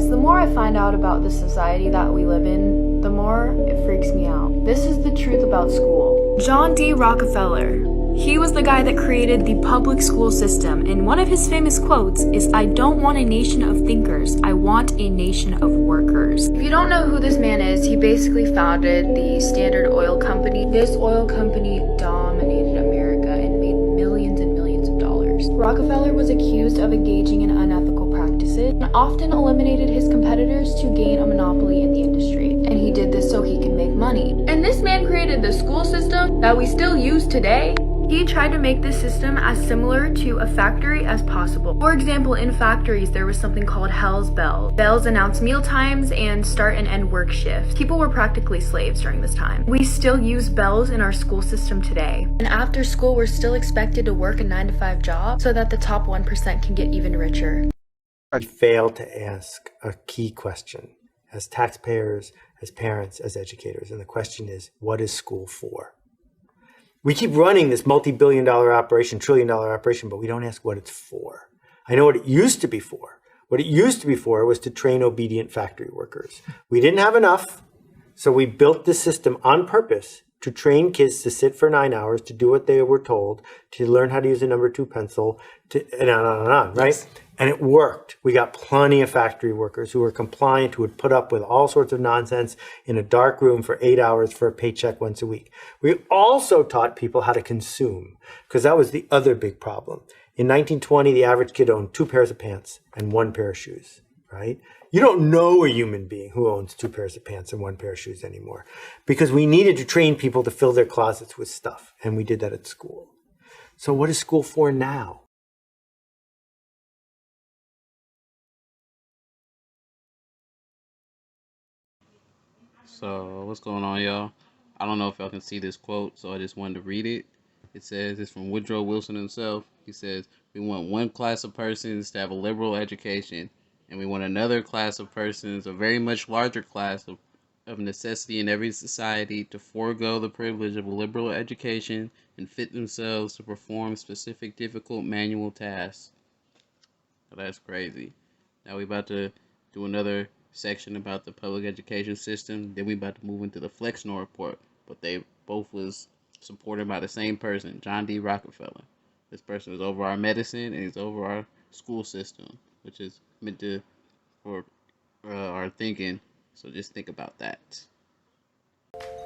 Guys, the more I find out about the society that we live in, the more it freaks me out. This is the truth about school. John D. Rockefeller. He was the guy that created the public school system, and one of his famous quotes is, "I don't want a nation of thinkers, I want a nation of workers." If you don't know who this man is, he basically founded the Standard Oil Company. This oil company dominated America and made millions and millions of dollars. Rockefeller was accused of engaging in unethical practices and often eliminated his competitors to gain a monopoly in the industry. And he did this so he can make money. And this man created the school system that we still use today. He tried to make this system as similar to a factory as possible. For example, in factories, there was something called Hell's Bells. Bells announced meal times and start and end work shifts. People were practically slaves during this time. We still use bells in our school system today. And after school, we're still expected to work a 9-to-5 job so that the top 1% can get even richer. We fail to ask a key question as taxpayers, as parents, as educators. And the question is, what is school for? We keep running this multi-billion-dollar operation, trillion-dollar operation, but we don't ask what it's for. I know what it used to be for. What it used to be for was to train obedient factory workers. We didn't have enough, so we built this system on purpose to train kids to sit for 9 hours, to do what they were told, to learn how to use a number 2 pencil, and on, right? Yes. And it worked. We got plenty of factory workers who were compliant, who would put up with all sorts of nonsense in a dark room for 8 hours for a paycheck once a week. We also taught people how to consume, because that was the other big problem. In 1920, the average kid owned 2 pairs of pants and 1 pair of shoes, right? You don't know a human being who owns 2 pairs of pants and 1 pair of shoes anymore, because we needed to train people to fill their closets with stuff, and we did that at school. So what is school for now? So what's going on, y'all? I don't know if y'all can see this quote, so I just wanted to read it. It says, it's from Woodrow Wilson himself. He says, "We want one class of persons to have a liberal education, and we want another class of persons, a very much larger class of necessity in every society, to forego the privilege of a liberal education and fit themselves to perform specific difficult manual tasks." So that's crazy. Now we about to do another section about the public education system. Then we about to move into the Flexner report, but they both was supported by the same person, John D. Rockefeller. This person is over our medicine and he's over our school system, which is meant to for our thinking. So just think about that.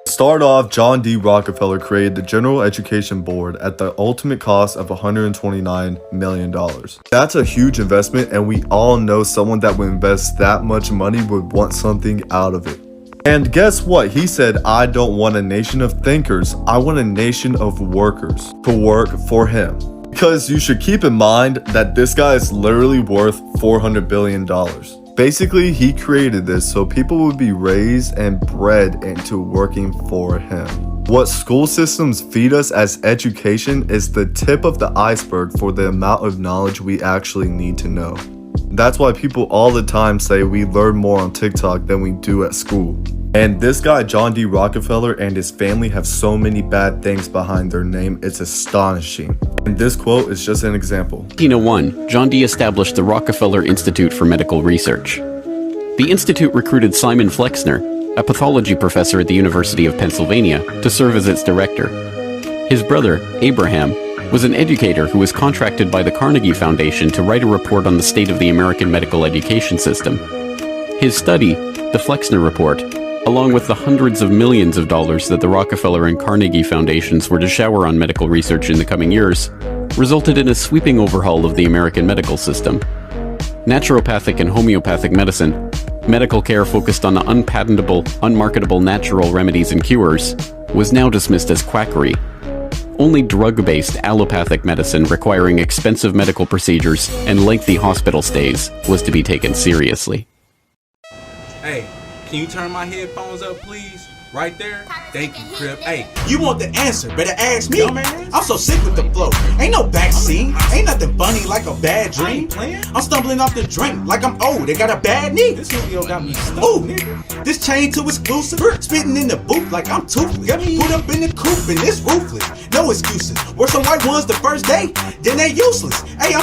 Start off, John D. Rockefeller created the General Education Board at the ultimate cost of $129 million. That's a huge investment, and we all know someone that would invest that much money would want something out of it. And guess what? He said, "I don't want a nation of thinkers, I want a nation of workers to work for him." Because you should keep in mind that this guy is literally worth $400 billion. Basically, he created this so people would be raised and bred into working for him. What school systems feed us as education is the tip of the iceberg for the amount of knowledge we actually need to know. That's why people all the time say we learn more on TikTok than we do at school. And this guy, John D. Rockefeller, and his family have so many bad things behind their name, it's astonishing. And this quote is just an example. 1901, John D. established the Rockefeller Institute for Medical Research. The institute recruited Simon Flexner, a pathology professor at the University of Pennsylvania, to serve as its director. His brother, Abraham, was an educator who was contracted by the Carnegie Foundation to write a report on the state of the American medical education system. His study, the Flexner Report, along with the hundreds of millions of dollars that the Rockefeller and Carnegie Foundations were to shower on medical research in the coming years, resulted in a sweeping overhaul of the American medical system. Naturopathic and homeopathic medicine, medical care focused on unpatentable, unmarketable natural remedies and cures, was now dismissed as quackery. Only drug-based allopathic medicine requiring expensive medical procedures and lengthy hospital stays was to be taken seriously. Hey, can you turn my headphones up, please? Right there? Thank you, Crip. Hey, you want the answer, better ask me. I'm so sick with the flow. Ain't no backseat. Ain't nothing funny like a bad dream. I'm stumbling off the drink like I'm old. They got a bad knee. This video got me stuck. This chain too exclusive. Spitting in the booth like I'm toothless. Put up in the coop and it's ruthless. No excuses. Were some white ones the first day, then they useless. Hey,